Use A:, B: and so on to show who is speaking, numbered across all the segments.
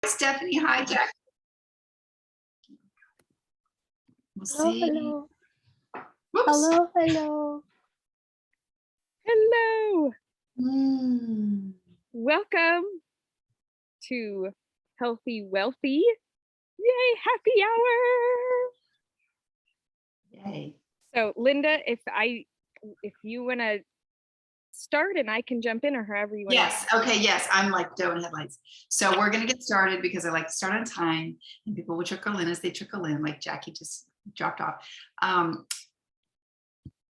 A: Stephanie. Hi, Jack. We'll
B: Hello,
A: see.
B: hello.
A: Whoops.
B: Hello, hello.
C: Hello.
A: Mm.
C: Welcome to Healthy Wealthy. Yay, happy hour.
A: Yay.
C: So Linda, if you want to start and I can jump in, or however you want.
A: Yes. Okay. Yes. I'm like doe in headlights. So we're going to get started because I like to start on time and people will trickle in as they trickle in, like Jackie just dropped off.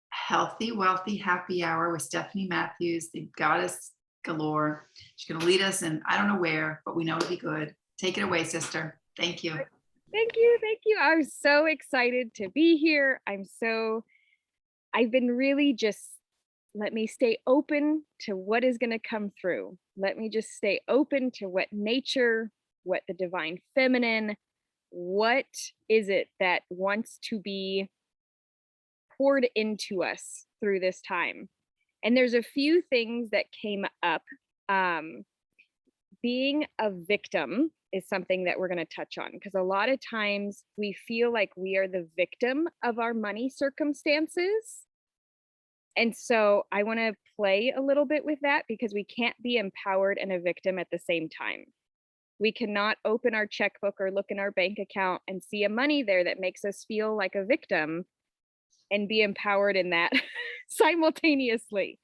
A: Healthy, Wealthy, Happy Hour with Stephanie Mathews, the goddess galore. She's going to lead us, and I don't know where, but we know it'll be good. Take it away, sister. Thank you.
C: Thank you. Thank you. I'm so excited to be here. I've been really just, let me stay open to what is going to come through. Let me just stay open to what nature, what the divine feminine, what is it that wants to be poured into us through this time. And there's a few things that came up. Being a victim is something that we're going to touch on, because a lot of times we feel like we are the victim of our money circumstances. And so I want to play a little bit with that, because we can't be empowered and a victim at the same time. We cannot open our checkbook or look in our bank account and see a money there that makes us feel like a victim and be empowered in that simultaneously.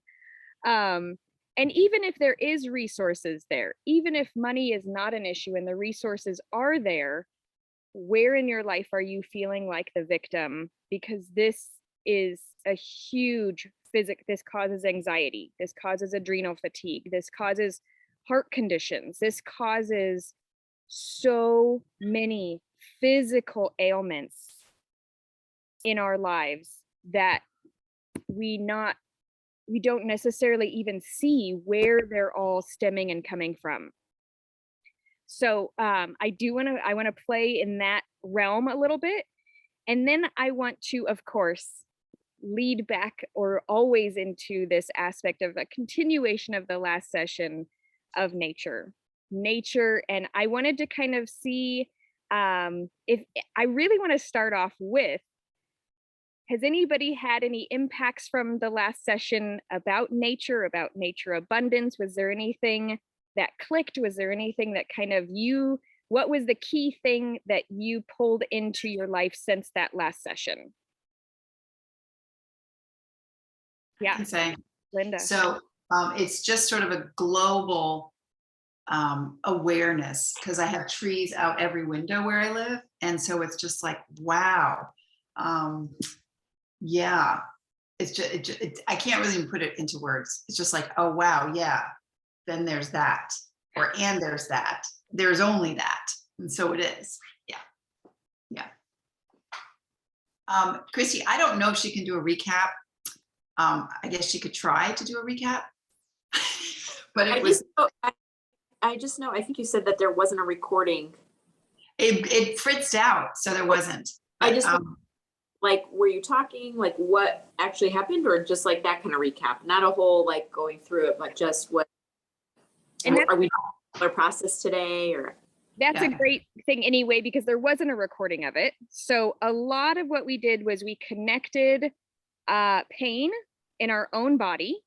C: And even if there is resources there, even if money is not an issue and the resources are there, where in your life are you feeling like the victim? Because this is a huge this causes anxiety, this causes adrenal fatigue, this causes heart conditions, this causes so many physical ailments in our lives that we don't necessarily even see where they're all stemming and coming from. So I want to play in that realm a little bit. And then I want to, of course, lead back or always into this aspect of a continuation of the last session of nature. And I wanted to kind of see if I really want to start off with, has anybody had any impacts from the last session about nature abundance? Was there anything that clicked? Was there anything that kind of what was the key thing that you pulled into your life since that last session? Yeah,
A: I can say,
C: Linda.
A: So it's just sort of a global awareness, because I have trees out every window where I live. And so it's just like, wow. Yeah, it's just, I can't really even put it into words. It's just like, oh, wow. Yeah. Then there's that, and there's that. There's only that. And so it is. Yeah. Yeah. Christy, I don't know if she can do a recap. I guess she could try to do a recap, but I
D: just know, I think you said that there wasn't a recording.
A: It fritzed out, so there wasn't. But,
D: I just like, were you talking like what actually happened, or just like that kind of recap, not a whole like going through it, but just what? And are we doing a process today, or?
C: That's a great thing anyway, because there wasn't a recording of it. So a lot of what we did was we connected pain in our own body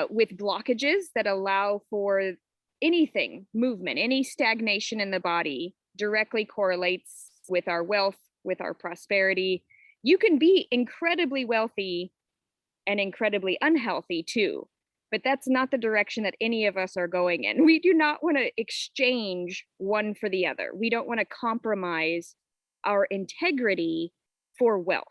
C: with blockages that allow for anything, movement, any stagnation in the body directly correlates with our wealth, with our prosperity. You can be incredibly wealthy and incredibly unhealthy too, but that's not the direction that any of us are going in. We do not want to exchange one for the other. We don't want to compromise our integrity for wealth,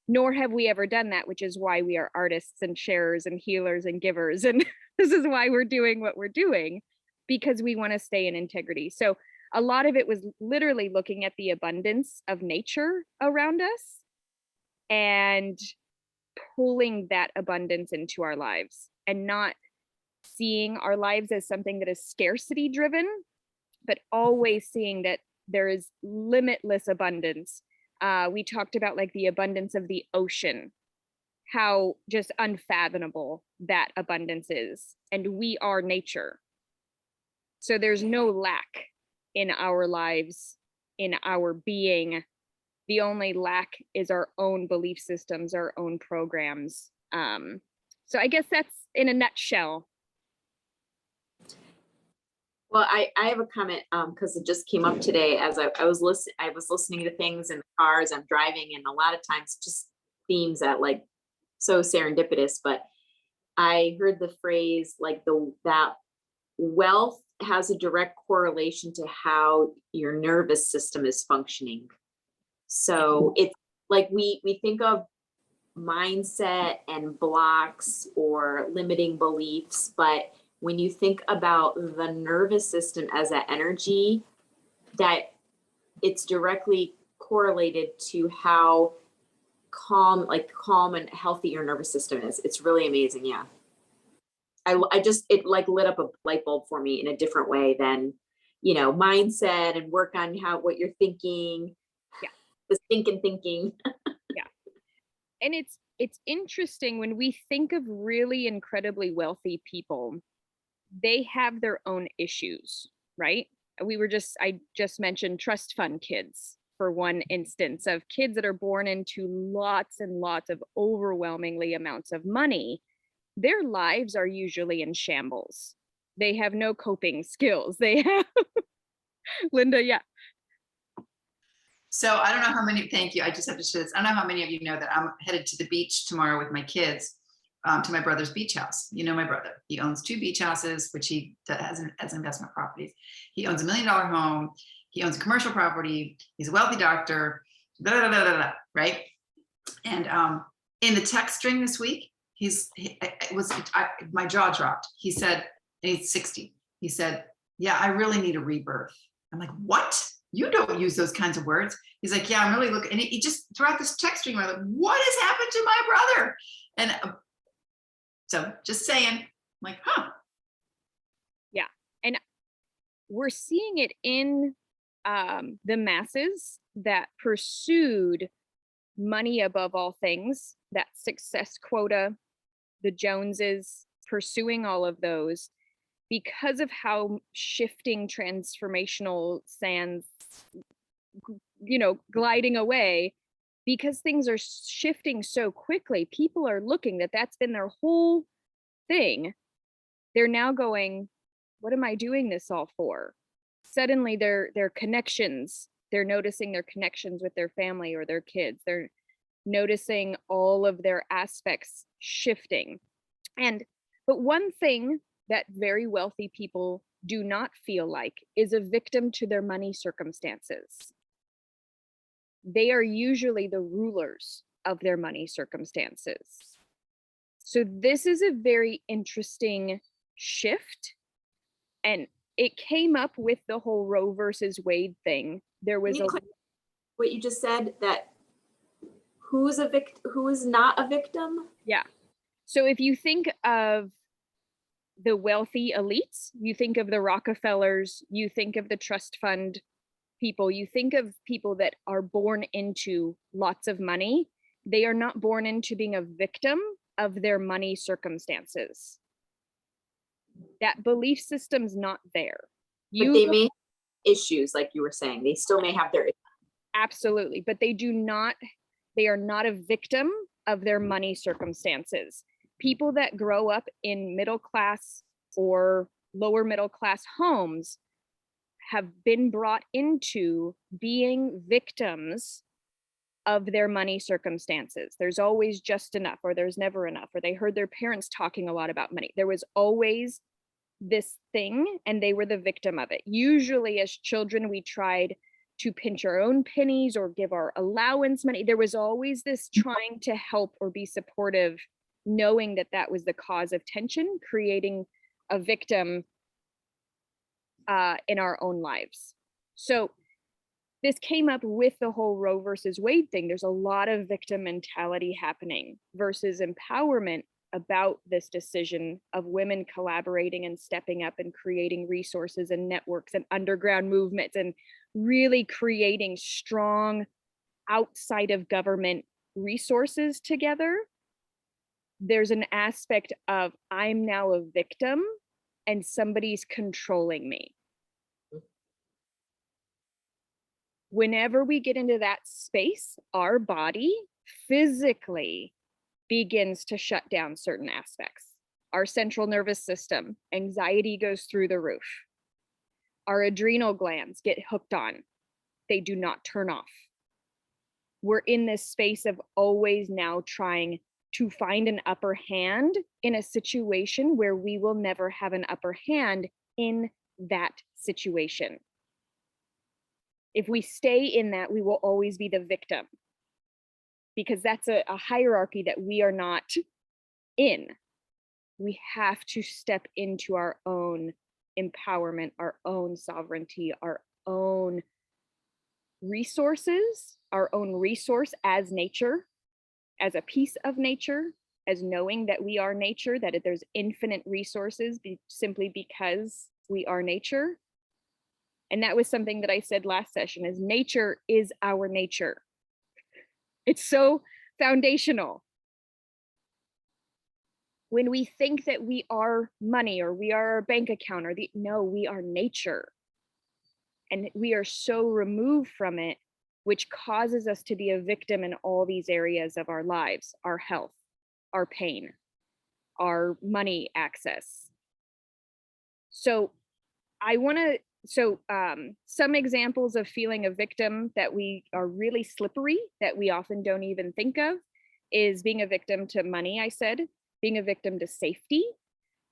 C: nor have we ever done that, which is why we are artists and sharers and healers and givers. And this is why we're doing what we're doing, because we want to stay in integrity. So a lot of it was literally looking at the abundance of nature around us and pulling that abundance into our lives, and not seeing our lives as something that is scarcity driven, but always seeing that there is limitless abundance. We talked about like the abundance of the ocean, how just unfathomable that abundance is. And we are nature. So there's no lack in our lives, in our being. The only lack is our own belief systems, our own programs. So I guess that's in a nutshell.
D: Well, I have a comment because it just came up today as I was listening to things in the cars I'm driving, and a lot of times just themes that like so serendipitous, but I heard the phrase like that wealth has a direct correlation to how your nervous system is functioning. So it's like we think of mindset and blocks or limiting beliefs, but when you think about the nervous system as that energy, that it's directly correlated to how calm and healthy your nervous system is. It's really amazing. Yeah. It like lit up a light bulb for me in a different way than, mindset and work on what you're thinking.
C: Yeah.
D: The thinking.
C: Yeah. And it's interesting when we think of really incredibly wealthy people, they have their own issues, right? I just mentioned trust fund kids for one instance of kids that are born into lots and lots of overwhelmingly amounts of money. Their lives are usually in shambles. They have no coping skills. They have, Linda, yeah.
A: So I don't know how many, thank you. I just have to share this. I don't know how many of you know that I'm headed to the beach tomorrow with my kids to my brother's beach house. You know, my brother, he owns 2 beach houses, which he has as investment properties. He owns $1 million home. He owns a commercial property. He's a wealthy doctor, right? And in the text string this week, my jaw dropped. He said, and he's 60. He said, yeah, I really need a rebirth. I'm like, what? You don't use those kinds of words. He's like, yeah, I'm really looking. And he just throughout this text string, I'm like, what has happened to my brother? And so just saying, I'm like, huh.
C: Yeah. And we're seeing it in the masses that pursued money above all things, that success quota, the Joneses, pursuing all of those because of how shifting transformational sands, gliding away, because things are shifting so quickly. People are looking that's been their whole thing. They're now going, what am I doing this all for? Suddenly their connections, they're noticing their connections with their family or their kids. They're noticing all of their aspects shifting. But one thing that very wealthy people do not feel like is a victim to their money circumstances. They are usually the rulers of their money circumstances. So this is a very interesting shift. And it came up with the whole Roe versus Wade thing. There was
D: what you just said, that who is not a victim?
C: Yeah. So if you think of the wealthy elites, you think of the Rockefellers, you think of the trust fund people, you think of people that are born into lots of money. They are not born into being a victim of their money circumstances. That belief system's not there.
D: But they may have issues, like you were saying. They still may have their issues.
C: Absolutely, but they are not a victim of their money circumstances. People that grow up in middle class or lower middle class homes have been brought into being victims of their money circumstances. There's always just enough, or there's never enough, or they heard their parents talking a lot about money. There was always this thing, and they were the victim of it. Usually as children, we tried to pinch our own pennies or give our allowance money. There was always this trying to help or be supportive, knowing that was the cause of tension, creating a victim in our own lives. So this came up with the whole Roe versus Wade thing. There's a lot of victim mentality happening versus empowerment about this decision of women collaborating and stepping up and creating resources and networks and underground movements and really creating strong outside of government resources together. There's an aspect of I'm now a victim and somebody's controlling me. whenever we get into that space, our body physically begins to shut down certain aspects. Our central nervous system, anxiety goes through the roof. Our adrenal glands get hooked on. They do not turn off. We're in this space of always now trying to find an upper hand in a situation where we will never have an upper hand in that situation. If we stay in that, we will always be the victim, because that's a hierarchy that we are not in. We have to step into our own empowerment, our own sovereignty, our own resources, our own resource as nature, as a piece of nature, as knowing that we are nature, that there's infinite resources simply because we are nature. And that was something that I said last session, is nature is our nature. It's so foundational. When we think that we are money or we are our bank account or no, we are nature. And we are so removed from it, which causes us to be a victim in all these areas of our lives, our health, our pain, our money access. So some examples of feeling a victim that we are really slippery, that we often don't even think of, is being a victim to money, I said, being a victim to safety,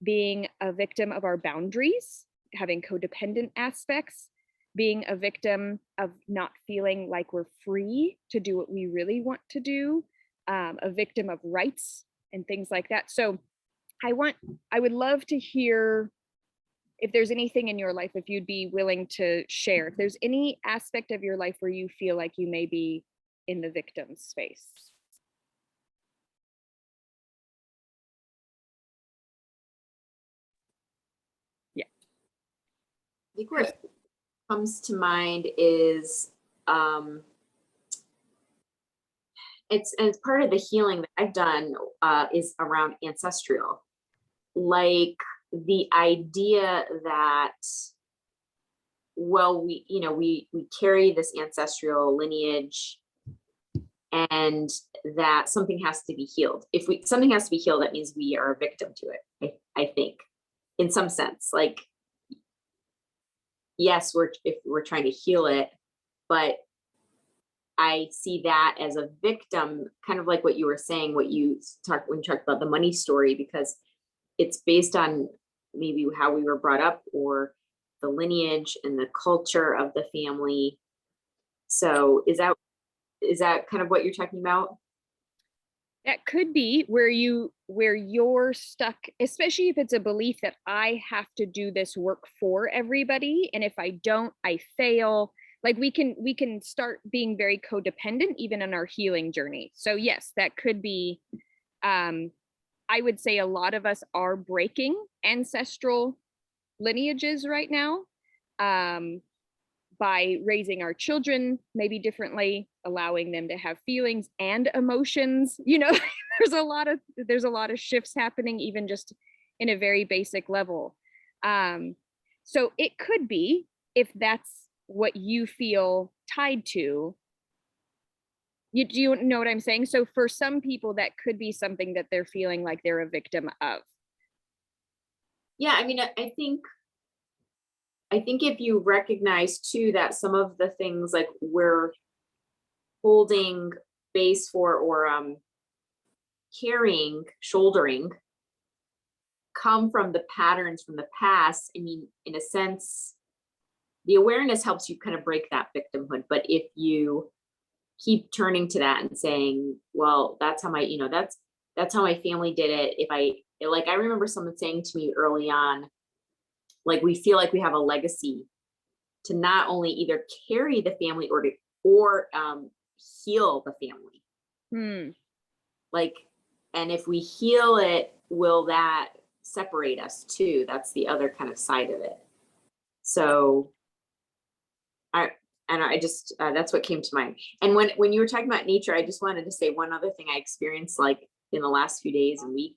C: being a victim of our boundaries, having codependent aspects, being a victim of not feeling like we're free to do what we really want to do, a victim of rights and things like that. So I would love to hear if there's anything in your life, if you'd be willing to share, if there's any aspect of your life where you feel like you may be in the victim space. Yeah.
D: I think what comes to mind is it's part of the healing that I've done is around ancestral, like the idea that, well, we carry this ancestral lineage, and that something has to be healed. If something has to be healed, that means we are a victim to it. I think, in some sense, like, yes, if we're trying to heal it, but I see that as a victim, kind of like what you were saying, when you talked about the money story, because it's based on maybe how we were brought up or the lineage and the culture of the family. So is that kind of what you're talking about?
C: That could be where you're stuck, especially if it's a belief that I have to do this work for everybody, and if I don't, I fail. Like we can start being very codependent even in our healing journey. So yes, that could be, I would say a lot of us are breaking ancestral lineages right now, by raising our children maybe differently, allowing them to have feelings and emotions. There's a lot of shifts happening, even just in a very basic level. So it could be, if that's what you feel tied to, do you know what I'm saying? So for some people, that could be something that they're feeling like they're a victim of.
D: Yeah, I mean, I think if you recognize too that some of the things like we're holding base for, or carrying, shouldering, come from the patterns from the past. I mean, in a sense, the awareness helps you kind of break that victimhood. But if you keep turning to that and saying, well, that's how that's how my family did it. I remember someone saying to me early on, like, we feel like we have a legacy to not only either carry the family or heal the family. Like, and if we heal it, will that separate us too? That's the other kind of side of it. So I just that's what came to mind. And when you were talking about nature, I just wanted to say one other thing I experienced, like in the last few days and week,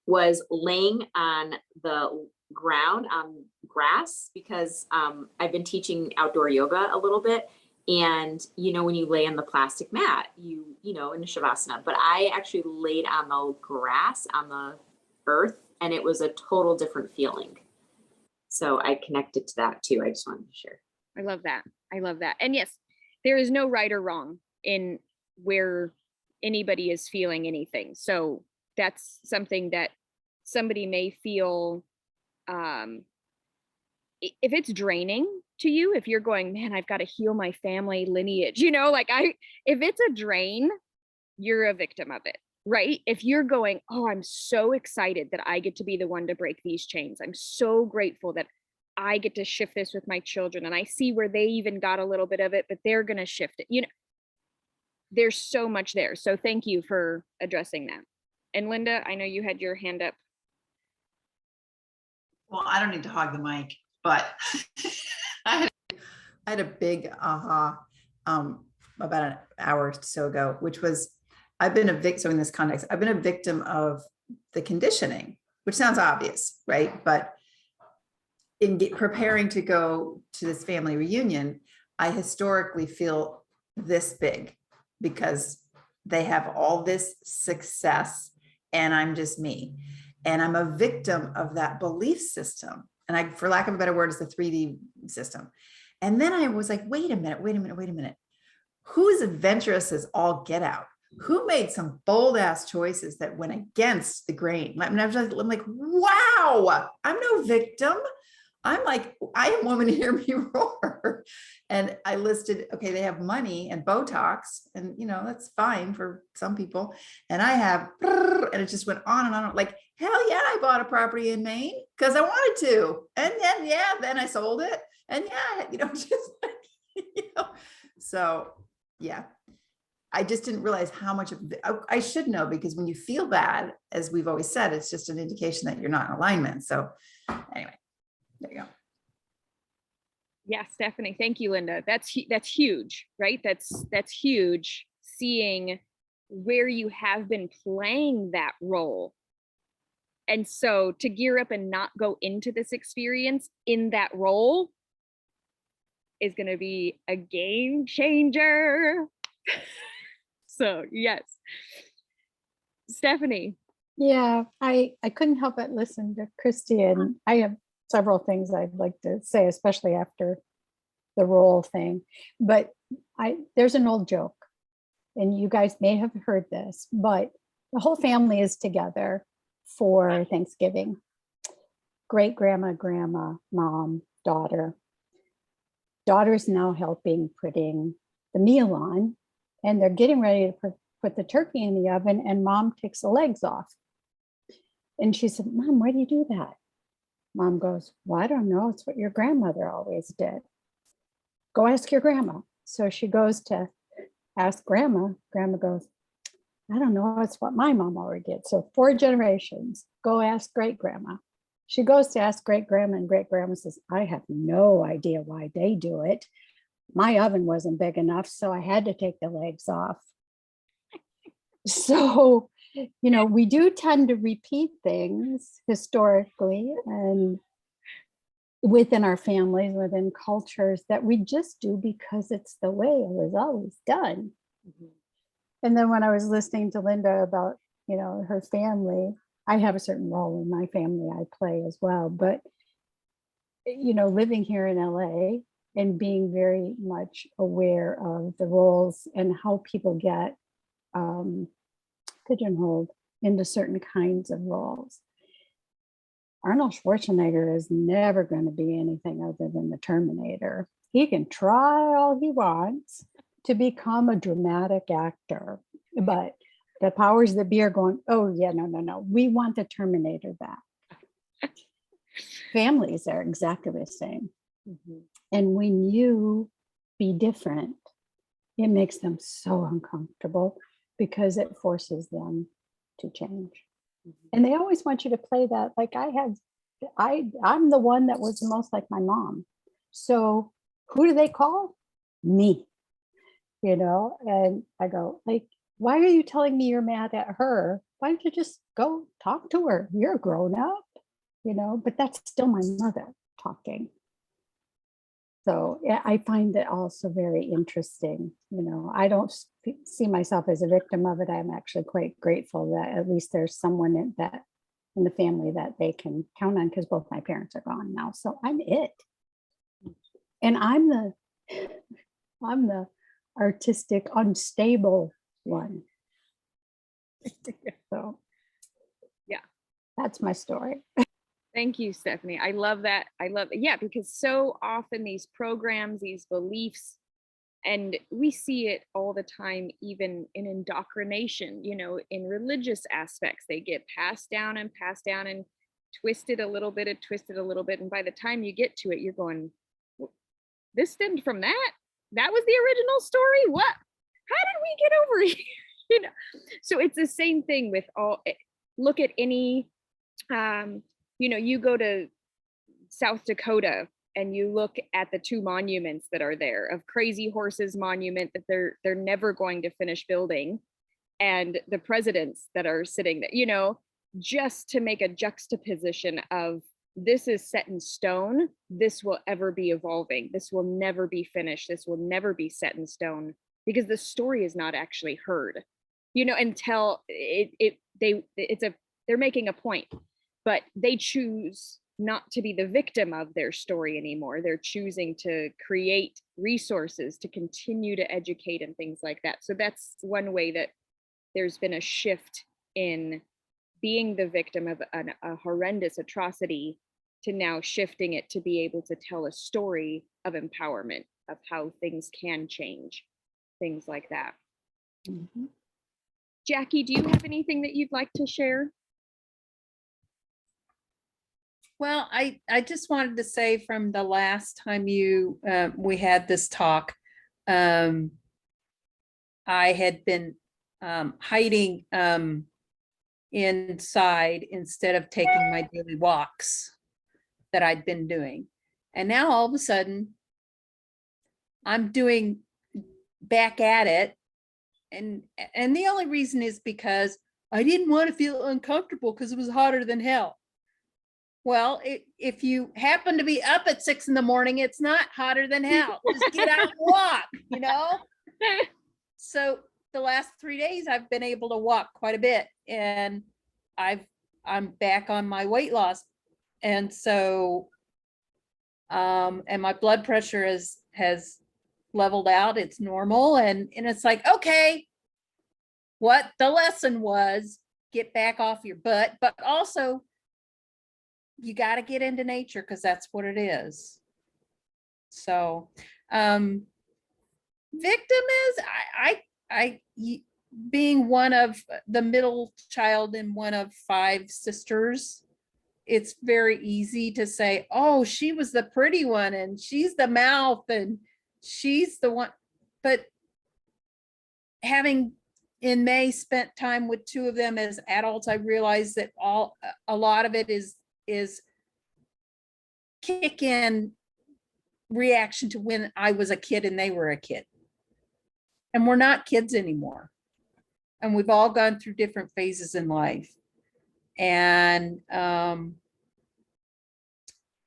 D: was laying on the ground on grass, because I've been teaching outdoor yoga a little bit, And, you know, when you lay on the plastic mat, you know, in Shavasana, but I actually laid on the grass, on the earth, and it was a total different feeling. So I connected to that too. I just wanted to share.
C: I love that. I love that. And yes, there is no right or wrong in where anybody is feeling anything. So that's something that somebody may feel, if it's draining to you, if you're going, man, I've got to heal my family lineage, you know, like if it's a drain, you're a victim of it, right? If you're going, oh, I'm so excited that I get to be the one to break these chains. I'm so grateful that I get to shift this with my children. And I see where they even got a little bit of it, but they're going to shift it. You know, there's so much there. So thank you for addressing that. And Linda, I know you had your hand up.
A: Well, I don't need to hog the mic, but I had a big aha about an hour or so ago, which was I've been a victim. So in this context, I've been a victim of the conditioning, which sounds obvious, right? But in preparing to go to this family reunion, I historically feel this big because they have all this success and I'm just me. And I'm a victim of that belief system. And I, for lack of a better word, is the 3D system. And then I was like, wait a minute. Who's adventurous as all get out? Who made some bold ass choices that went against the grain? I'm like, wow, I'm no victim. I'm like, I am woman, hear me roar. And I listed, okay, they have money and Botox, and you know, that's fine for some people. And I have, and it just went on and on. Like, hell yeah, I bought a property in Maine because I wanted to. And then, yeah, then I sold it. And yeah, you know, just like, you know, so yeah. I just didn't realize how much of I should know, because when you feel bad, as we've always said, it's just an indication that you're not in alignment. So anyway. There you go.
C: Yeah, Stephanie, thank you, Linda. That's huge, right? That's huge, seeing where you have been playing that role. And so to gear up and not go into this experience in that role is going to be a game changer. So yes. Stephanie.
B: Yeah, I couldn't help but listen to Christy, and I have several things I'd like to say, especially after the role thing. But there's an old joke, and you guys may have heard this, but the whole family is together for Thanksgiving. Great grandma, grandma, mom, daughter. Daughter's now helping putting the meal on, and they're getting ready to put the turkey in the oven, and mom takes the legs off. And she said, Mom, why do you do that? Mom goes, well, I don't know. It's what your grandmother always did. Go ask your grandma. So she goes to ask grandma. Grandma goes, I don't know. It's what my mom already did. So 4 generations, go ask great grandma. She goes to ask great grandma, and great grandma says, I have no idea why they do it. My oven wasn't big enough, so I had to take the legs off. So, you know, we do tend to repeat things historically and within our families, within cultures, that we just do because it's the way it was always done. Mm-hmm. And then when I was listening to Linda about, you know, her family, I have a certain role in my family I play as well. But, you know, living here in LA and being very much aware of the roles and how people get pigeonholed into certain kinds of roles. Arnold Schwarzenegger is never going to be anything other than the Terminator. He can try all he wants to become a dramatic actor, but the powers that be are going, oh yeah, no, we want the Terminator back. Families are exactly the same. Mm-hmm. And when you be different, it makes them so uncomfortable because it forces them to change. Mm-hmm. And they always want you to play that. Like I'm the one that was the most like my mom. So who do they call? Me, you know? And I go, like, why are you telling me you're mad at her? Why don't you just go talk to her? You're grown up, you know, but that's still my mother talking. So yeah, I find it also very interesting. You know, I don't see myself as a victim of it. I'm actually quite grateful that at least there's someone in the family that they can count on, because both my parents are gone now. So I'm it. And I'm the artistic, unstable one. So
C: Yeah.
B: that's my story.
C: Thank you, Stephanie. I love that. Yeah, because so often these programs, these beliefs, and we see it all the time, even in indoctrination, in religious aspects, they get passed down and twisted a little bit and twisted a little bit. And by the time you get to it, you're going, this stemmed from that? That was the original story? What? How did we get over here? So it's the same thing with look at any, you go to South Dakota and you look at the two monuments that are there, of Crazy Horses Monument that they're never going to finish building, and the presidents that are sitting there, just to make a juxtaposition of, this is set in stone, this will ever be evolving, this will never be finished, this will never be set in stone, because the story is not actually heard, until they're making a point, but they choose not to be the victim of their story anymore. They're choosing to create resources to continue to educate and things like that. So that's one way that there's been a shift in being the victim of a horrendous atrocity to now shifting it to be able to tell a story of empowerment, of how things can change, things like that.
B: Mhm.
C: Jackie, do you have anything that you'd like to share?
E: Well, I just wanted to say, from the last time we had this talk, I had been hiding inside instead of taking my daily walks that I'd been doing. And now all of a sudden I'm doing back at it. And the only reason is because I didn't want to feel uncomfortable because it was hotter than hell. Well, if you happen to be up at 6 a.m, it's not hotter than hell. Just get out and walk, So the last 3 days I've been able to walk quite a bit, and I'm back on my weight loss. And so, and my blood pressure has leveled out. It's normal. And it's like, okay, what the lesson was, get back off your butt, but also you got to get into nature, because that's what it is. So, victim is, I being one of the middle child and one of 5 sisters, it's very easy to say, oh, she was the pretty one and she's the mouth and she's the one. But having in May spent time with 2 of them as adults, I realized that a lot of it is kick in reaction to when I was a kid and they were a kid. And we're not kids anymore. And we've all gone through different phases in life. And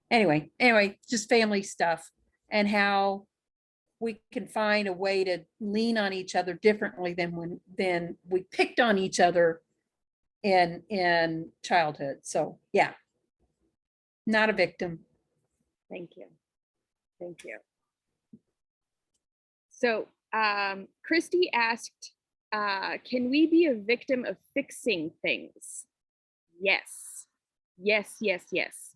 E: anyway, just family stuff, and how we can find a way to lean on each other differently than we picked on each other in childhood. So yeah, not a victim.
C: Thank you. Thank you. So Christy asked, can we be a victim of fixing things? Yes. Yes, yes, yes.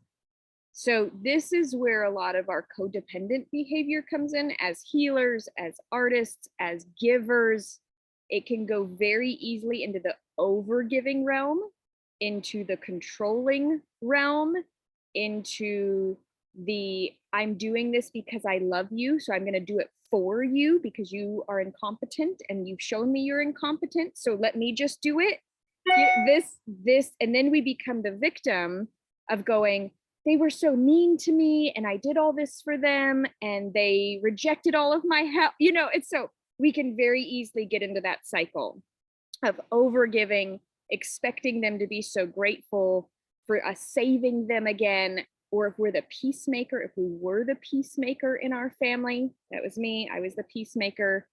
C: So this is where a lot of our codependent behavior comes in as healers, as artists, as givers. It can go very easily into the over-giving realm, into the controlling realm, into the I'm doing this because I love you, so I'm going to do it for you because you are incompetent and you've shown me you're incompetent, so let me just do it. This, and then we become the victim of going, they were so mean to me and I did all this for them and they rejected all of my help. It's so we can very easily get into that cycle of overgiving, expecting them to be so grateful for us saving them again. or if we're the peacemaker, if we were the peacemaker in our family. That was me. I was the peacemaker.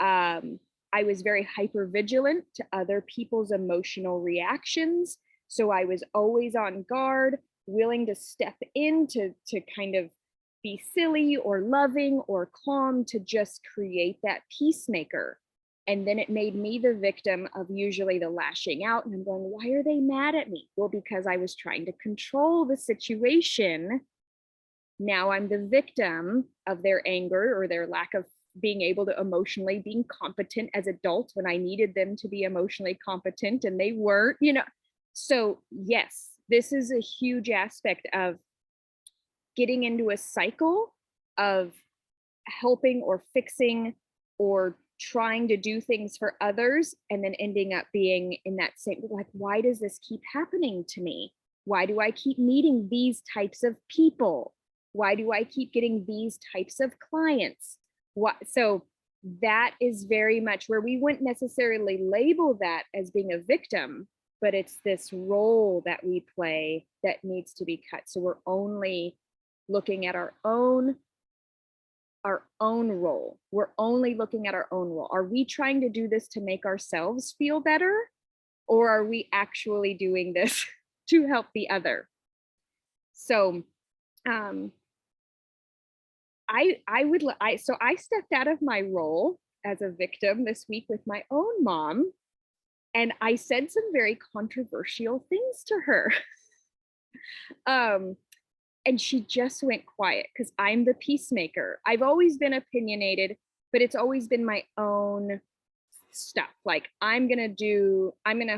C: I was very hyper vigilant to other people's emotional reactions. So I was always on guard, willing to step in to kind of be silly or loving or calm to just create that peacemaker. And then it made me the victim of usually the lashing out. And I'm going, why are they mad at me? Well, because I was trying to control the situation. Now I'm the victim of their anger or their lack of being able to emotionally being competent as adults when I needed them to be emotionally competent and they weren't, you know. So yes, this is a huge aspect of getting into a cycle of helping or fixing or trying to do things for others and then ending up being in that same, like, why does this keep happening to me? Why do I keep meeting these types of people? Why do I keep getting these types of clients? So that is very much where we wouldn't necessarily label that as being a victim, but it's this role that we play that needs to be cut. So we're only looking at our own role. We're only looking at our own role. Are we trying to do this to make ourselves feel better? Or are we actually doing this to help the other? So I stepped out of my role as a victim this week with my own mom, and I said some very controversial things to her. And she just went quiet because I'm the peacemaker. I've always been opinionated, but it's always been my own stuff. Like I'm gonna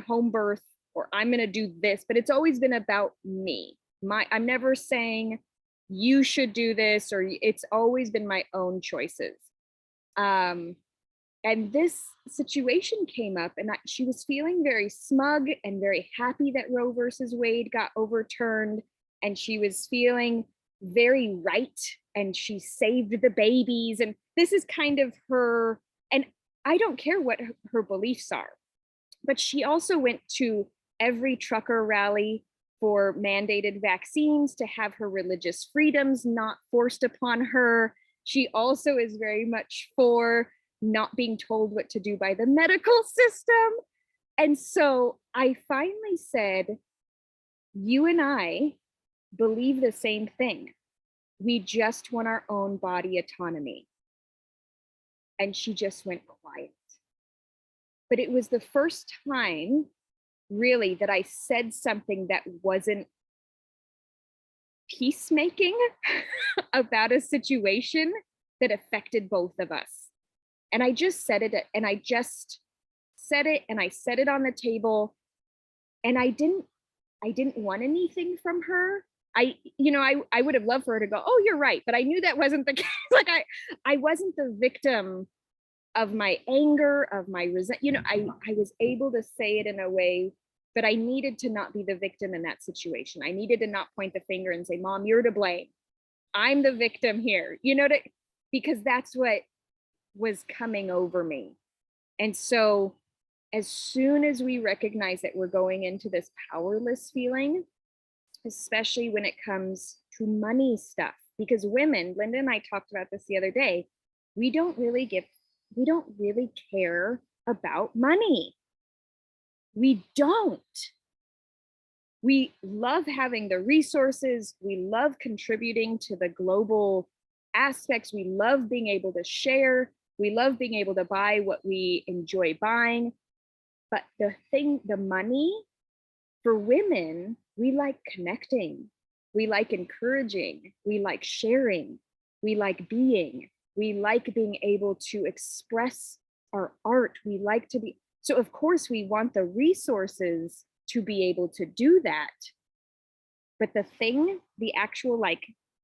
C: home birth or I'm gonna do this, but it's always been about me. I'm never saying you should do this, or it's always been my own choices. And this situation came up and she was feeling very smug and very happy that Roe versus Wade got overturned. And she was feeling very right. And she saved the babies. And this is kind of her, and I don't care what her beliefs are, but she also went to every trucker rally for mandated vaccines to have her religious freedoms not forced upon her. She also is very much for not being told what to do by the medical system. And so I finally said, you and I believe the same thing. We just want our own body autonomy. And she just went quiet. But it was the first time really that I said something that wasn't peacemaking about a situation that affected both of us. And I just said it, and I said it on the table, and I didn't want anything from her. I would have loved for her to go, oh, you're right. But I knew that wasn't the case. Like I wasn't the victim of my anger, of my I was able to say it in a way, but I needed to not be the victim in that situation. I needed to not point the finger and say, Mom, you're to blame. I'm the victim here, because that's what was coming over me. And so as soon as we recognize that we're going into this powerless feeling, especially when it comes to money stuff, because women, Linda and I talked about this the other day, we don't really care about money. We don't. We love having the resources. We love contributing to the global aspects. We love being able to share. We love being able to buy what we enjoy buying. But the money, for women, we like connecting. We like encouraging. We like sharing. We like being. We like being able to express our art. We like to be. So of course we want the resources to be able to do that. But the actual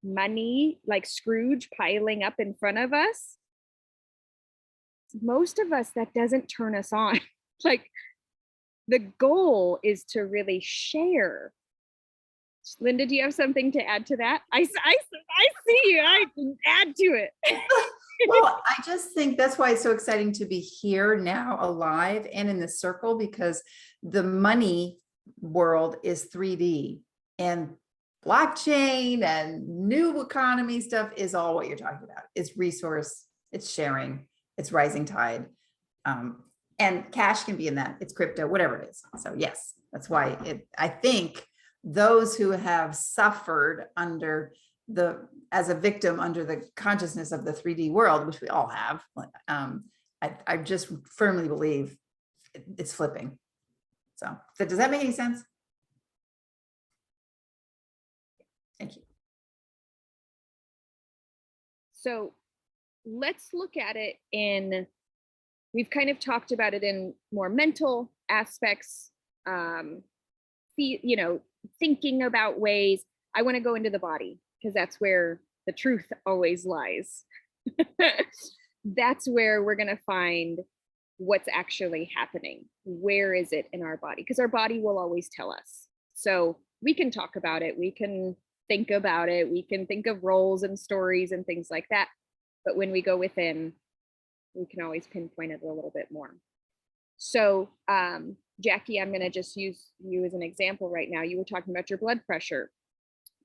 C: money, like Scrooge piling up in front of us, most of us, that doesn't turn us on. Like the goal is to really share. Linda, do you have something to add to that? I see you, I can add to it.
A: Well, I just think that's why it's so exciting to be here now, alive and in the circle, because the money world is 3D and
F: blockchain and new economy stuff is all what you're talking about. It's resource, it's sharing, it's rising tide. And cash can be in that, it's crypto, whatever it is. So yes, that's why I think those who have suffered under as a victim under the consciousness of the 3D world, which we all have, I just firmly believe it's flipping. So does that make any sense? Thank you.
C: So let's look at it we've kind of talked about it in more mental aspects, thinking about ways. I want to go into the body because that's where the truth always lies. That's where we're going to find what's actually happening. Where is it in our body? Because our body will always tell us. So we can talk about it. We can think about it. We can think of roles and stories and things like that. But when we go within, we can always pinpoint it a little bit more. So Jackie, I'm going to just use you as an example right now. You were talking about your blood pressure.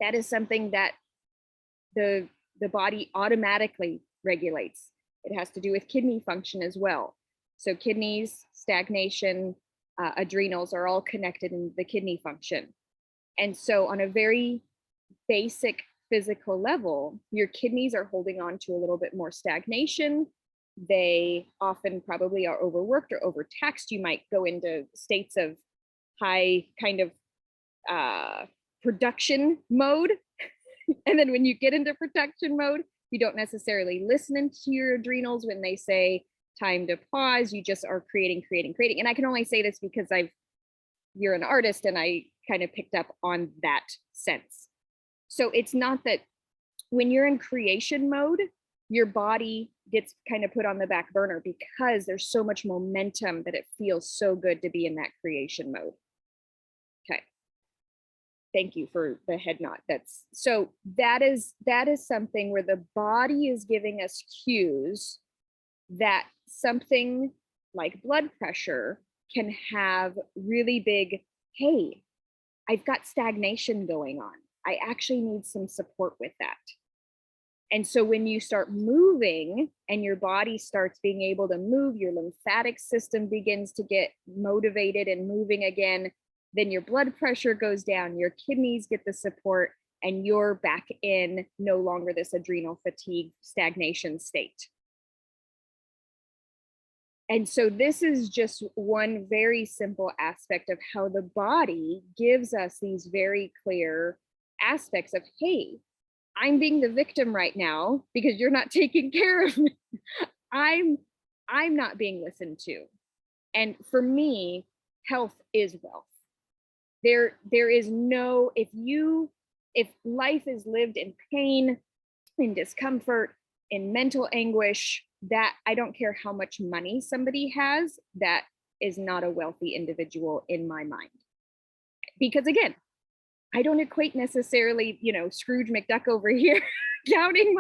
C: That is something that the body automatically regulates. It has to do with kidney function as well. So kidneys, stagnation, adrenals are all connected in the kidney function. And so on a very basic physical level, your kidneys are holding on to a little bit more stagnation. They often probably are overworked or overtaxed. You might go into states of high kind of production mode. And then when you get into production mode, you don't necessarily listen to your adrenals when they say time to pause. You just are creating. And I can only say this because you're an artist and I kind of picked up on that sense. So it's not that when you're in creation mode, your body gets kind of put on the back burner because there's so much momentum that it feels so good to be in that creation mode. Okay. Thank you for the head nod. That is something where the body is giving us cues that something like blood pressure can have really big, hey, I've got stagnation going on. I actually need some support with that. And so when you start moving and your body starts being able to move, your lymphatic system begins to get motivated and moving again, then your blood pressure goes down, your kidneys get the support, and you're back in no longer this adrenal fatigue stagnation state. And so this is just one very simple aspect of how the body gives us these very clear aspects of, hey, I'm being the victim right now because you're not taking care of me. I'm not being listened to. And for me, health is wealth. There is no, if life is lived in pain, in discomfort, in mental anguish, that I don't care how much money somebody has, that is not a wealthy individual in my mind. Because again, I don't equate necessarily, Scrooge McDuck over here counting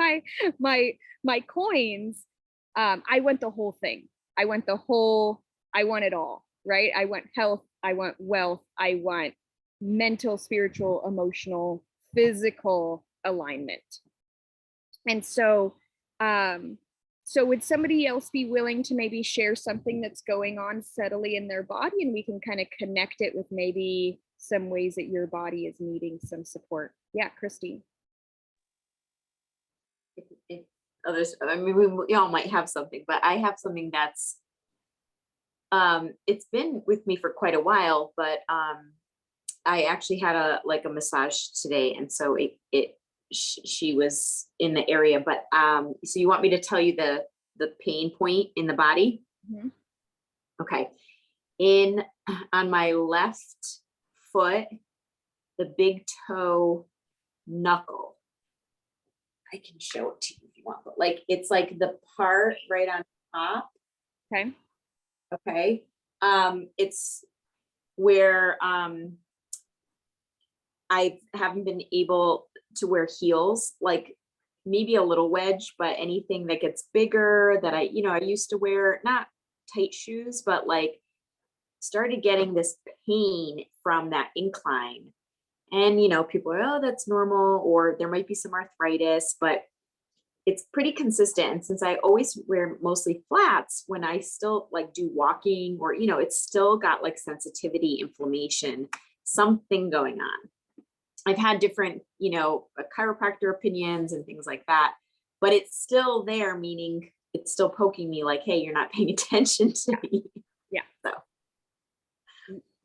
C: my coins. I want the whole thing. I want it all, right? I want health. I want wealth. I want mental, spiritual, emotional, physical alignment. And so would somebody else be willing to maybe share something that's going on subtly in their body, and we can kind of connect it with maybe some ways that your body is needing some support? Yeah, Christy.
D: If others, I mean, we all might have something, but I have something that's, it's been with me for quite a while, but I actually had a massage today, and so she was in the area, but so you want me to tell you the pain point in the body?
C: Mm-hmm.
D: Okay. On my left foot, the big toe knuckle. I can show it to you if you want, but it's like the part right on top.
C: Okay.
D: Okay. It's where I haven't been able to wear heels, like maybe a little wedge, but anything that gets bigger that I used to wear, not tight shoes, but started getting this pain from that incline. And, you know, people are, oh, that's normal, or there might be some arthritis, but it's pretty consistent. And since I always wear mostly flats, when I still like do walking or, you know, it's still got like sensitivity, inflammation, something going on. I've had different, you know, chiropractor opinions and things like that, but it's still there, meaning it's still poking me like, hey, you're not paying attention to me.
C: Yeah.
D: So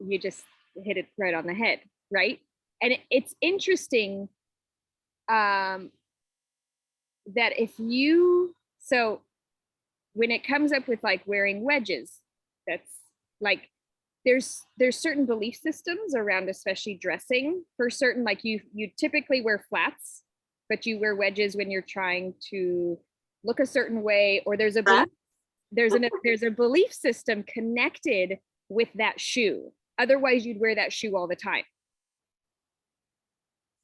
C: You just hit it right on the head, right? And it's interesting that if you, so when it comes up with like wearing wedges, that's like, there's certain belief systems around, especially dressing for certain, like you typically wear flats, but you wear wedges when you're trying to look a certain way, or there's a belief, there's a belief system connected with that shoe. Otherwise you'd wear that shoe all the time.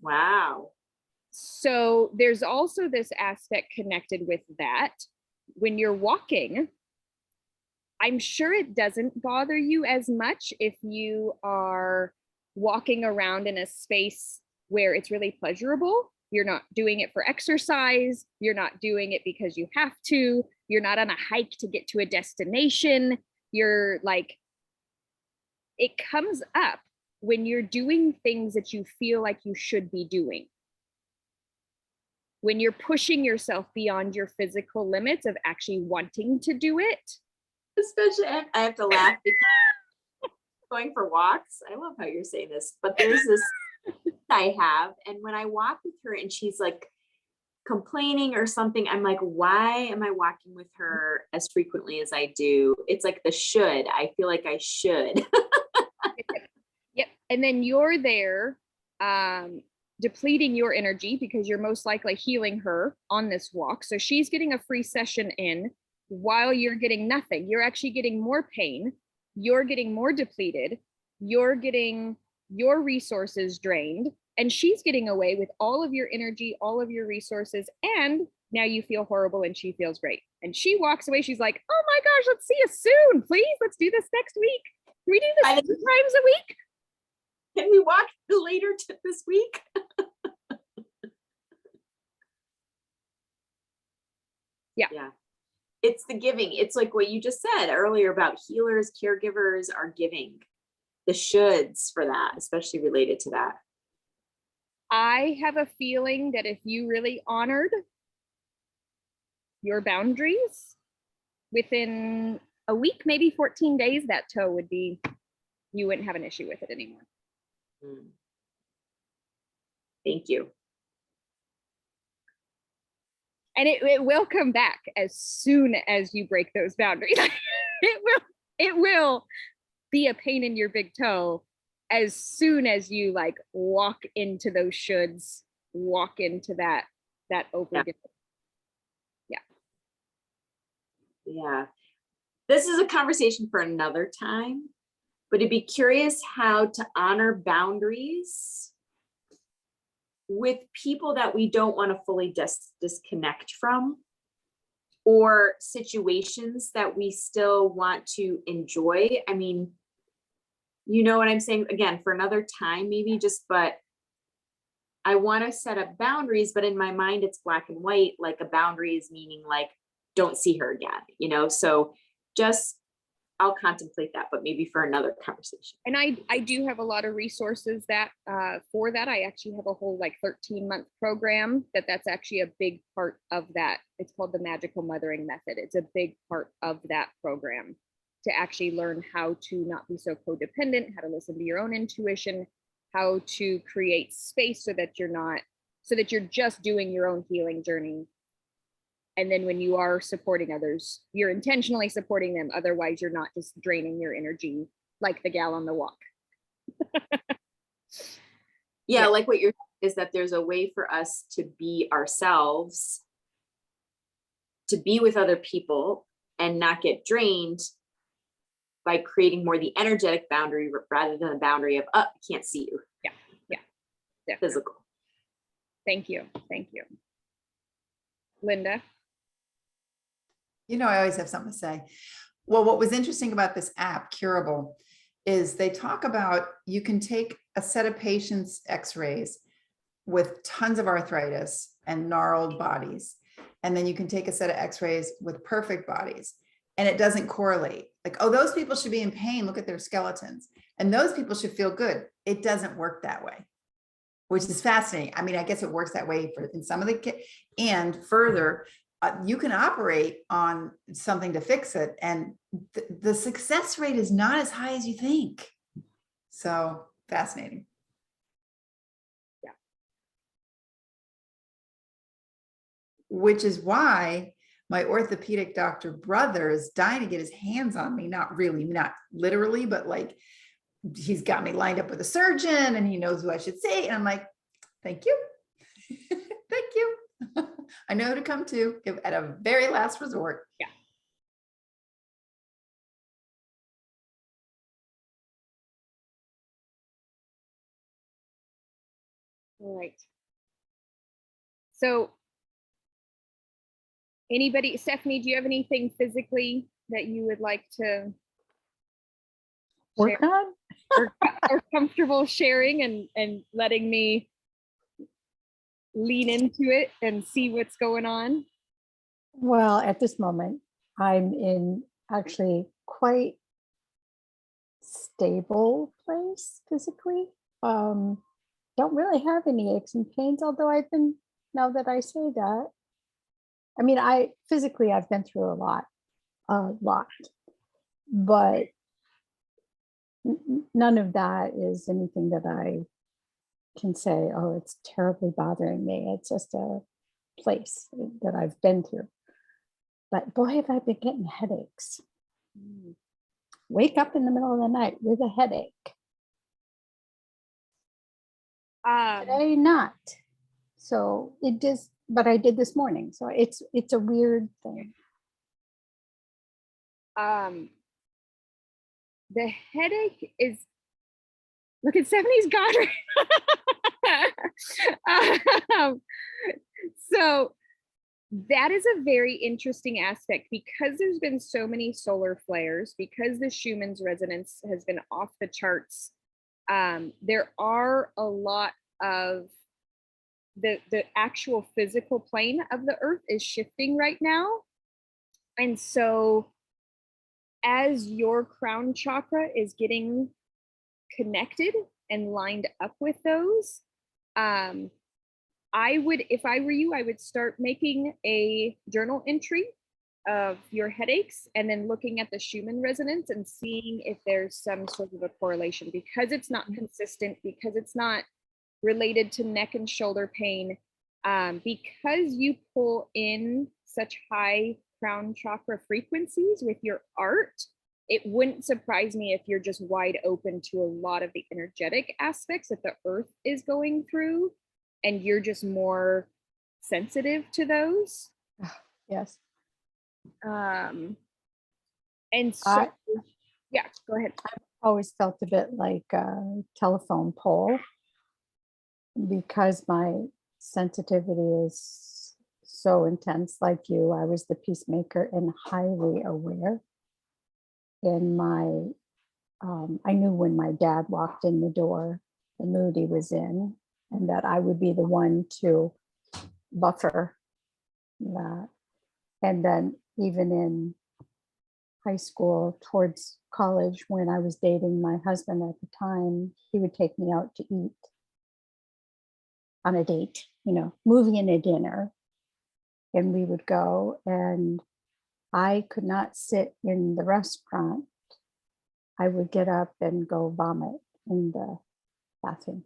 D: wow.
C: So there's also this aspect connected with that. When you're walking, I'm sure it doesn't bother you as much if you are walking around in a space where it's really pleasurable. You're not doing it for exercise. You're not doing it because you have to. You're not on a hike to get to a destination. You're like, it comes up when you're doing things that you feel like you should be doing. When you're pushing yourself beyond your physical limits of actually wanting to do it.
D: Especially, I have to laugh because going for walks. I love how you're saying this, but there's this I have, and when I walk with her and she's like complaining or something, I'm like, why am I walking with her as frequently as I do? It's like the should. I feel like I should.
C: Yep. And then you're there depleting your energy because you're most likely healing her on this walk. So she's getting a free session in while you're getting nothing. You're actually getting more pain. You're getting more depleted. You're getting your resources drained, and she's getting away with all of your energy, all of your resources. And now you feel horrible and she feels great. And she walks away. She's like, oh my gosh, let's see you soon. Please, let's do this next week. Can we do this 2 times a week?
D: Can we walk later this week? Yeah. It's the giving. It's like what you just said earlier about healers, caregivers are giving the shoulds for that, especially related to that.
C: I have a feeling that if you really honored your boundaries within a week, maybe 14 days, that toe would be, you wouldn't have an issue with it anymore.
D: Thank you.
C: And it will come back as soon as you break those boundaries. it will be a pain in your big toe as soon as you like walk into those shoulds, walk into that over.
D: Yeah. This is a conversation for another time, but I'd be curious how to honor boundaries with people that we don't want to fully disconnect from, or situations that we still want to enjoy. I mean, you know what I'm saying? Again, for another time, maybe but I want to set up boundaries, but in my mind, it's black and white. Like a boundary is meaning like, don't see her again, you know? So I'll contemplate that, but maybe for another conversation.
C: And I do have a lot of resources that for that. I actually have a whole like 13-month program that's actually a big part of that. It's called the Magical Mothering Method. It's a big part of that program to actually learn how to not be so codependent, how to listen to your own intuition, how to create space so that you're just doing your own healing journey. And then when you are supporting others, you're intentionally supporting them. Otherwise, you're not just draining your energy like the gal on the walk.
D: Yeah, like what you're saying is that there's a way for us to be ourselves, to be with other people and not get drained by creating more the energetic boundary rather than the boundary of, I can't see you.
C: Yeah. Definitely.
D: Physical.
C: Thank you. Linda?
F: You know, I always have something to say. Well, what was interesting about this app, Curable, is they talk about, you can take a set of patients' x-rays with tons of arthritis and gnarled bodies. And then you can take a set of x-rays with perfect bodies, and it doesn't correlate. Like, oh, those people should be in pain. Look at their skeletons. And those people should feel good. It doesn't work that way, which is fascinating. I mean, I guess it works that way for in some of the, and further, you can operate on something to fix it, and the success rate is not as high as you think. So fascinating.
C: Yeah.
F: Which is why my orthopedic doctor brother is dying to get his hands on me. Not really, not literally, but like he's got me lined up with a surgeon and he knows who I should see. And I'm like, thank you. Thank you. I know who to come to at a very last resort.
C: Yeah. All right. So anybody, Stephanie, do you have anything physically that you would like to
B: Work
C: share
B: on?
C: or comfortable sharing and letting me lean into it and see what's going on?
B: Well, at this moment, I'm in actually quite stable place physically. Don't really have any aches and pains, although now that I say that, I mean, physically I've been through a lot, but none of that is anything that I can say, oh, it's terribly bothering me. It's just a place that I've been through. But boy, have I been getting headaches. Wake up in the middle of the night with a headache. Today, not. So it just, but I did this morning. So it's a weird thing.
C: The headache is, look at Stephanie's got her. So that is a very interesting aspect because there's been so many solar flares, because the Schumann's resonance has been off the charts. There are a lot of the actual physical plane of the earth is shifting right now. And so as your crown chakra is getting connected and lined up with those, I would, if I were you, I would start making a journal entry of your headaches and then looking at the Schumann resonance and seeing if there's some sort of a correlation, because it's not consistent, because it's not related to neck and shoulder pain, because you pull in such high crown chakra frequencies with your art. It wouldn't surprise me if you're just wide open to a lot of the energetic aspects that the earth is going through, and you're just more sensitive to those.
B: Yes.
C: And so, yeah, go ahead.
B: Always felt a bit like a telephone pole because my sensitivity is so intense. Like you, I was the peacemaker and highly aware. And I knew when my dad walked in the door, the mood he was in, and that I would be the one to buffer that. And then even in high school, towards college, when I was dating my husband at the time, he would take me out to eat on a date, movie and a dinner. And we would go, and I could not sit in the restaurant. I would get up and go vomit in the bathroom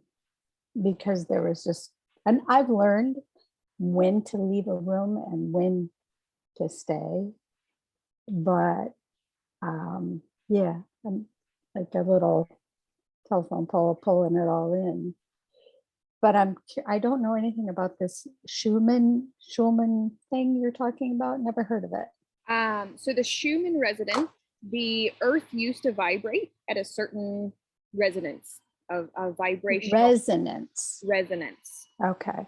B: because there was just, and I've learned when to leave a room and when to stay. But yeah, I'm like a little telephone pole pulling it all in. But I don't know anything about this Schumann thing you're talking about. Never heard of it.
C: So the Schumann resonance, the earth used to vibrate at a certain resonance of vibration.
B: Resonance.
C: Okay.
B: Okay.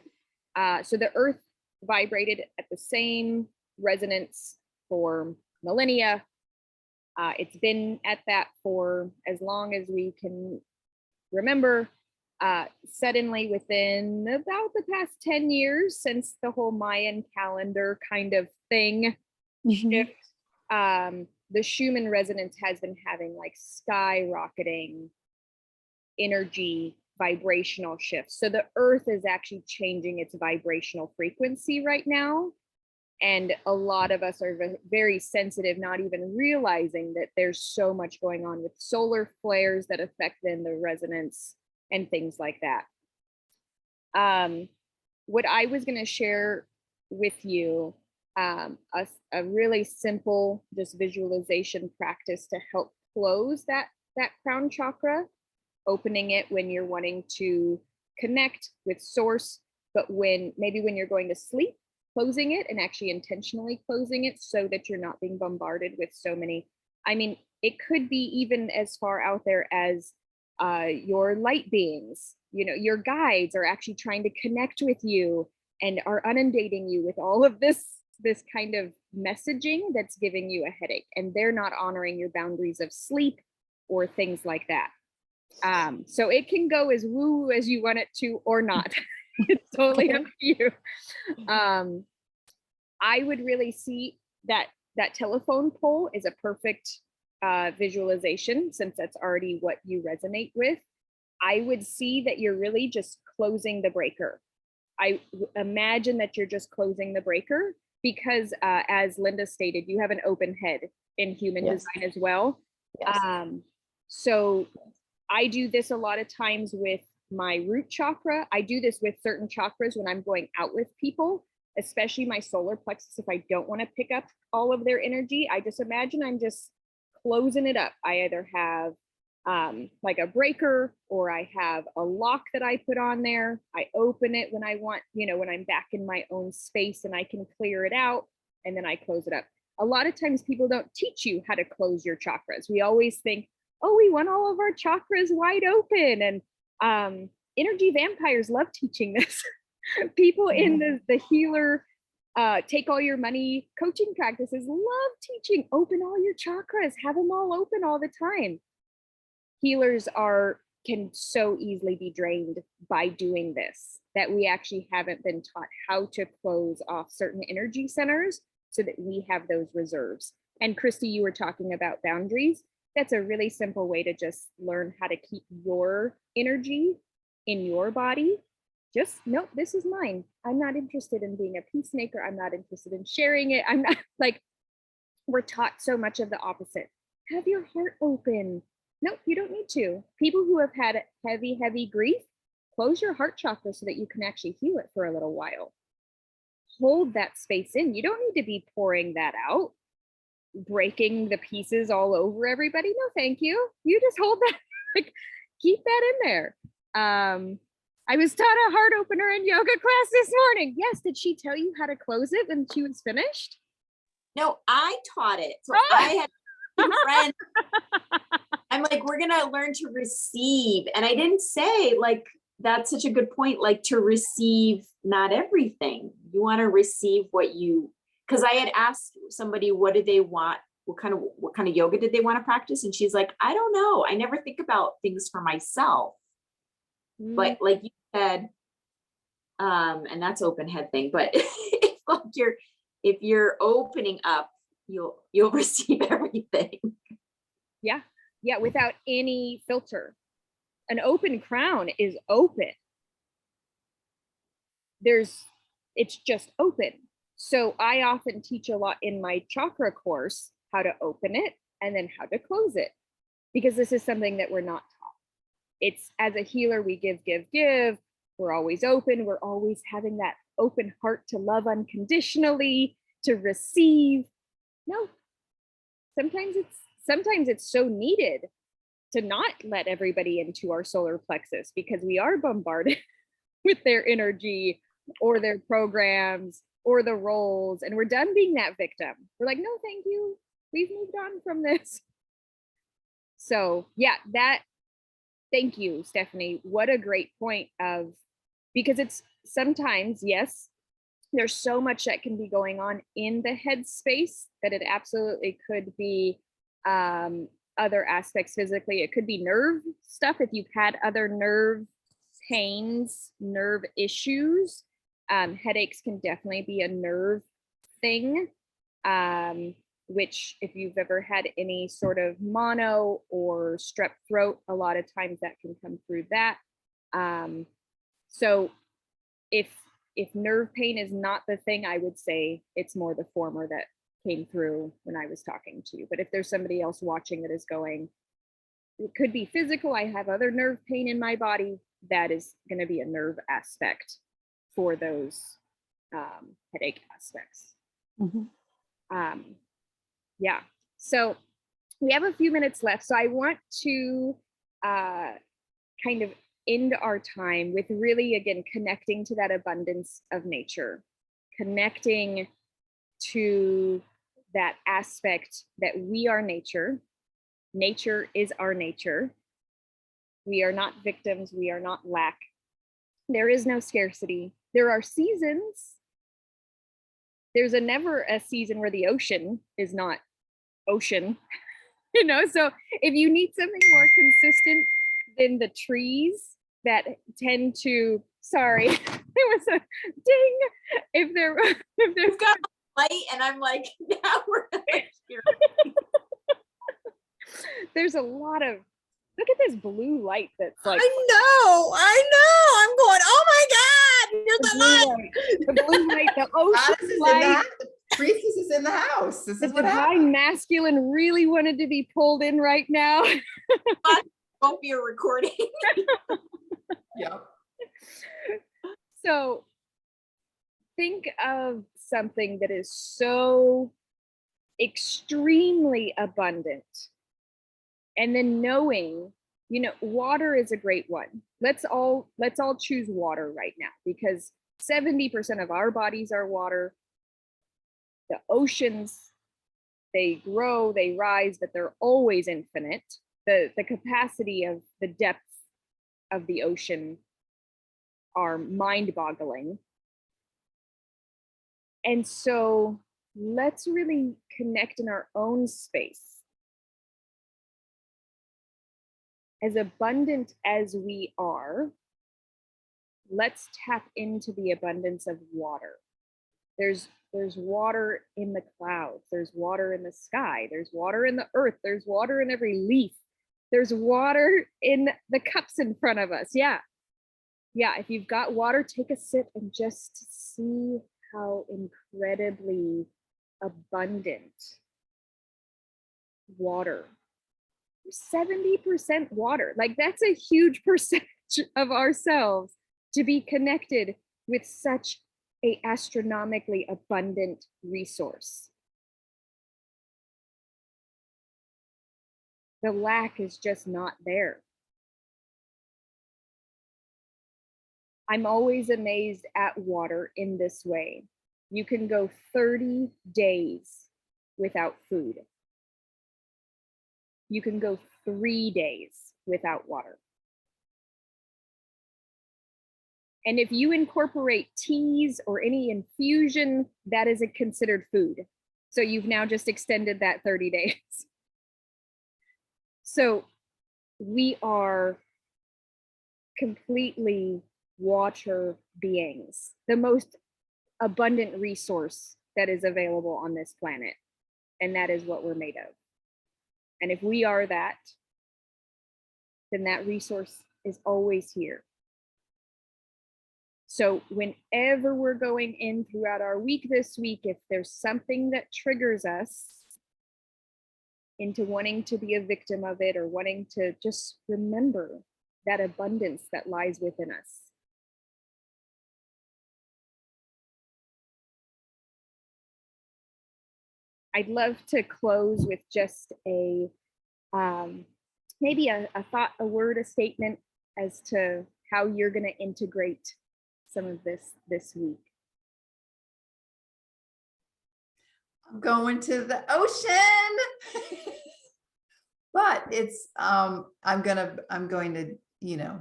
C: So the earth vibrated at the same resonance for millennia. It's been at that for as long as we can remember. Suddenly, within about the past 10 years, since the whole Mayan calendar kind of thing shift, the Schumann resonance has been having like skyrocketing energy vibrational shifts. So the earth is actually changing its vibrational frequency right now. And a lot of us are very sensitive, not even realizing that there's so much going on with solar flares that affect then the resonance and things like that. What I was going to share with you, a really simple just visualization practice to help close that crown chakra, opening it when you're wanting to connect with source, but when you're going to sleep, closing it and actually intentionally closing it so that you're not being bombarded with so many. I mean, it could be even as far out there as your light beings, your guides are actually trying to connect with you and are inundating you with all of this kind of messaging that's giving you a headache, and they're not honoring your boundaries of sleep or things like that. So it can go as woo as you want it to or not. It's totally up to you. I would really see that telephone pole is a perfect visualization, since that's already what you resonate with. I would see that you're really just closing the breaker. I imagine that you're just closing the breaker because as Linda stated, you have an open head in human design as well.
B: Yes.
C: So I do this a lot of times with my root chakra. I do this with certain chakras when I'm going out with people, especially my solar plexus. If I don't want to pick up all of their energy, I just imagine I'm just closing it up. I either have like a breaker, or I have a lock that I put on there. I open it when I want, when I'm back in my own space and I can clear it out, and then I close it up. A lot of times people don't teach you how to close your chakras. We always think, oh, we want all of our chakras wide open. And energy vampires love teaching this. People in the healer, take all your money coaching practices love teaching, open all your chakras, have them all open all the time. Healers can so easily be drained by doing this, that we actually haven't been taught how to close off certain energy centers so that we have those reserves. And Christy, you were talking about boundaries. That's a really simple way to just learn how to keep your energy in your body. Just, nope, this is mine. I'm not interested in being a peacemaker. I'm not interested in sharing it. I'm not, like, we're taught so much of the opposite. Have your heart open. Nope, you don't need to. People who have had heavy grief, close your heart chakra so that you can actually heal it for a little while. Hold that space in. You don't need to be pouring that out, breaking the pieces all over everybody. No, thank you. You just hold that, like, keep that in there. I was taught a heart opener in yoga class this morning. Yes, did she tell you how to close it when she was finished?
D: No, I taught it. So I had a friend. I'm like, we're gonna learn to receive. And I didn't say, like, that's such a good point, like, to receive not everything. You want to receive what you, because I had asked somebody, what did they want? What kind of yoga did they want to practice? And she's like, I don't know. I never think about things for myself. But like you said, and that's open head thing, but if you're opening up, you'll receive everything.
C: Yeah, without any filter. An open crown is open. It's just open. So I often teach a lot in my chakra course how to open it and then how to close it, because this is something that we're not taught. It's, as a healer, we give. We're always open. We're always having that open heart to love unconditionally, to receive. No, sometimes it's so needed to not let everybody into our solar plexus, because we are bombarded with their energy or their programs or the roles, and we're done being that victim. We're like, no, thank you. We've moved on from this. So yeah, thank you, Stephanie. What a great point because it's sometimes, yes, there's so much that can be going on in the head space that it absolutely could be other aspects physically. It could be nerve stuff. If you've had other nerve pains, nerve issues, headaches can definitely be a nerve thing. Which if you've ever had any sort of mono or strep throat, a lot of times that can come through that. So if nerve pain is not the thing, I would say it's more the former that came through when I was talking to you. But if there's somebody else watching that is going, it could be physical, I have other nerve pain in my body, that is going to be a nerve aspect for those headache aspects.
B: Mhm.
C: Yeah, so we have a few minutes left. So I want to kind of end our time with really, again, connecting to that abundance of nature, connecting to that aspect that we are nature. Nature is our nature. We are not victims. We are not lack. There is no scarcity. There are seasons. There's never a season where the ocean is not ocean, you know? So if you need something more consistent than the trees that tend to, sorry, there was a ding. If there's
D: got light and I'm like, now we're here.
C: There's a lot of, look at this blue light that's like,
D: I know. I'm going, oh my God, here's the light.
C: the blue light, the ocean
F: Goddess is in the
C: light.
F: house. Priestess is in the house. This
C: The
F: is what
C: divine
F: happened.
C: masculine really wanted to be pulled in right now.
D: Won't be a recording.
F: Yep.
C: So think of something that is so extremely abundant. And then knowing, you know, water is a great one. Let's all choose water right now, because 70% of our bodies are water. The oceans, they grow, they rise, but they're always infinite. The capacity of the depth of the ocean are mind-boggling. And so let's really connect in our own space. As abundant as we are, let's tap into the abundance of water. There's water in the clouds, there's water in the sky, there's water in the earth, there's water in every leaf, there's water in the cups in front of us. Yeah, if you've got water, take a sip and just see how incredibly abundant water. 70% water, like that's a huge percentage of ourselves to be connected with such a astronomically abundant resource. The lack is just not there. I'm always amazed at water in this way. You can go 30 days without food. You can go 3 days without water. And if you incorporate teas or any infusion, that is considered food. So you've now just extended that 30 days. So we are completely water beings, the most abundant resource that is available on this planet. And that is what we're made of. And if we are that, then that resource is always here. So whenever we're going in throughout our week this week, if there's something that triggers us into wanting to be a victim of it or wanting to just remember that abundance that lies within us. I'd love to close with just a maybe a thought, a word, a statement as to how you're going to integrate some of this week.
F: I'm going to the ocean. But it's I'm going to, you know,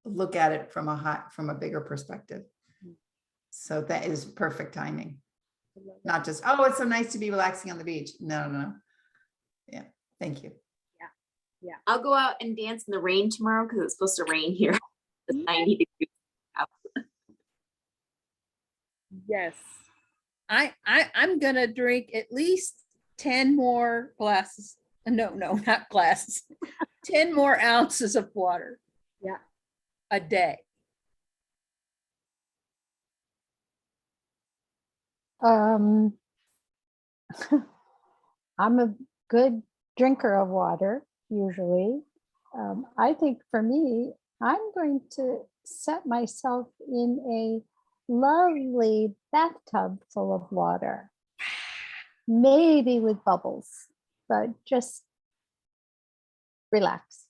F: look at it from a bigger perspective. So that is perfect timing. Not just, oh, it's so nice to be relaxing on the beach. No. Yeah, thank you.
D: I'll go out and dance in the rain tomorrow because it's supposed to rain here. It's 90 degrees out.
C: Yes.
E: I'm gonna drink at least 10 more glasses. No, not glasses. 10 more ounces of water.
C: Yeah.
E: A day.
B: I'm a good drinker of water, usually. I think for me, I'm going to set myself in a lovely bathtub full of water, maybe with bubbles, but just relax.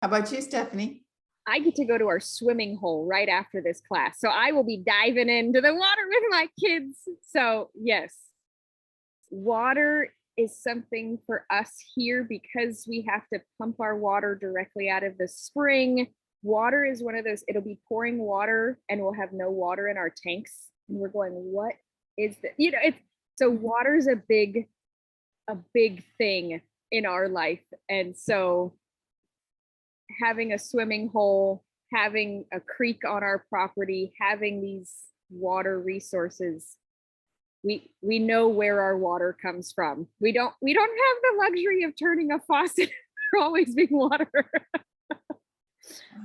F: How about you, Stephanie?
C: I get to go to our swimming hole right after this class. So I will be diving into the water with my kids. So yes, water is something for us here because we have to pump our water directly out of the spring. Water is one of those, it'll be pouring water and we'll have no water in our tanks. And we're going, what is that? You know, it's so water's a big thing in our life. And so having a swimming hole, having a creek on our property, having these water resources, we know where our water comes from. We don't have the luxury of turning a faucet for always being water.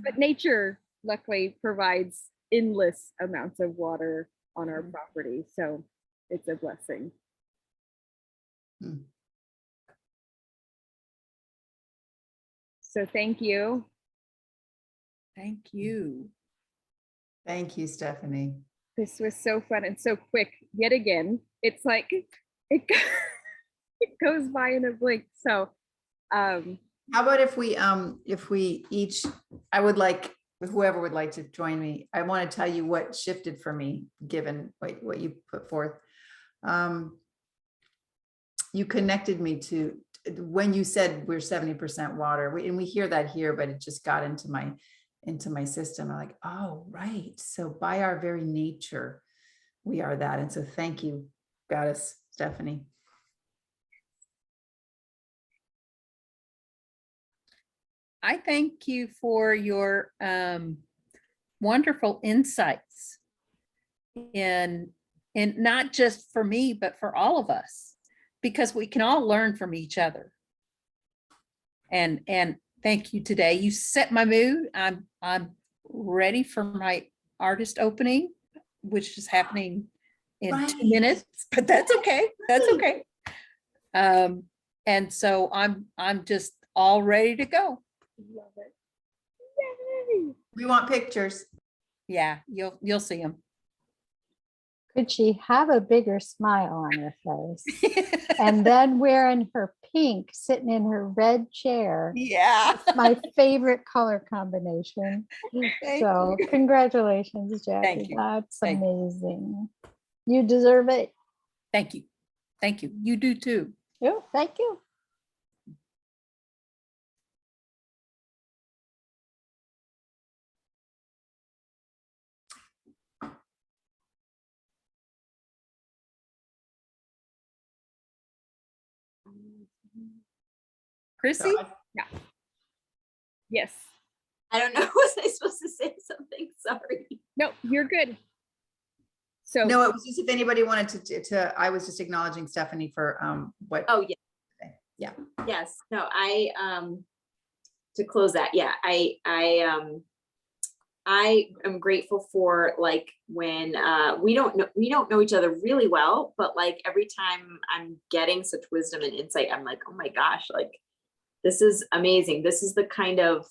C: But nature luckily provides endless amounts of water on our property. So it's a blessing. So thank you.
E: Thank you.
F: Thank you, Stephanie.
C: This was so fun and so quick yet again. It's like it goes by in a blink. So
F: How about if we each, I would like, whoever would like to join me, I want to tell you what shifted for me, given what you put forth. You connected me to when you said we're 70% water, and we hear that here, but it just got into my system. I'm like, oh, right. So by our very nature, we are that. And so thank you, Goddess Stephanie.
E: I thank you for your wonderful insights and not just for me, but for all of us, because we can all learn from each other. And thank you today. You set my mood. I'm ready for my artist opening, which is happening in 2 minutes, but that's okay. That's okay. And so I'm just all ready to go.
C: love it. Yay!
F: We want pictures.
E: Yeah, you'll see them.
B: Could she have a bigger smile on her face? And then wearing her pink, sitting in her red chair.
E: Yeah.
B: My favorite color combination.
E: Thank
B: So
E: you.
B: congratulations, Jackie.
E: Thank you.
B: That's
E: Thank you.
B: amazing. You deserve it.
E: Thank you. Thank you. You do too.
B: Oh, thank you.
E: Chrissy?
C: Yes.
D: I don't know. Was I supposed to say something? Sorry.
C: No, you're good. So
F: No, it was just if anybody wanted to I was just acknowledging Stephanie for what.
D: Oh, yeah.
F: Yeah.
D: Yes. No, to close that. Yeah. I am grateful for like when we don't know each other really well, but like every time I'm getting such wisdom and insight, I'm like, oh my gosh, like this is amazing. This is the kind of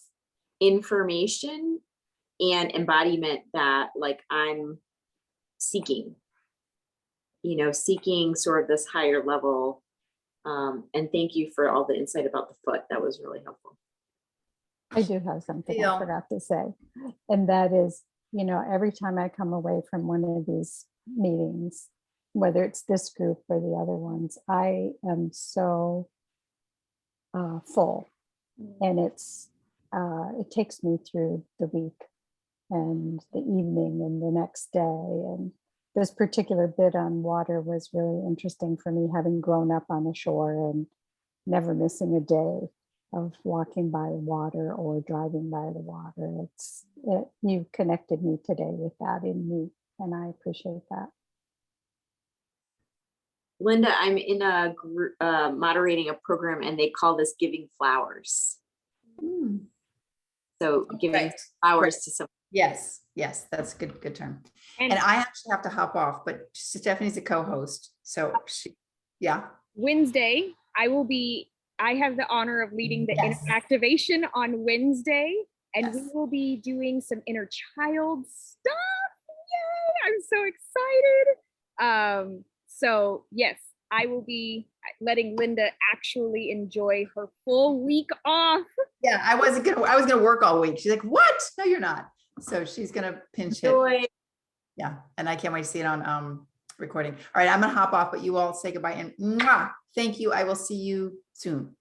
D: information and embodiment that like I'm seeking, seeking sort of this higher level. And thank you for all the insight about the foot. That was really helpful.
B: I do have something I
F: Yeah.
B: forgot to say. And that is, every time I come away from one of these meetings, whether it's this group or the other ones, I am so full. And it takes me through the week and the evening and the next day. And this particular bit on water was really interesting for me, having grown up on the shore and never missing a day of walking by the water or driving by the water. You connected me today with that in me, and I appreciate that.
D: Linda, I'm in a group, moderating a program, and they call this giving flowers.
F: Hmm.
D: So giving
F: Right.
D: flowers
F: Right.
D: to someone.
F: Yes, yes, that's a good term.
C: And
F: And I actually have to hop off, but Stephanie's a co-host, so yeah.
C: Wednesday, I have the honor of leading the
F: Yes.
C: inner activation on Wednesday, and we
F: Yes.
C: will be doing some inner child stuff. Yay! I'm so excited. So yes, I will be letting Linda actually enjoy her full week off.
F: Yeah, I was gonna work all week. She's like, what? No, you're not. So she's gonna pinch hit.
D: Joy.
F: Yeah, and I can't wait to see it on recording. All right, I'm gonna hop off, but you all say goodbye and mwah, thank you. I will see you soon.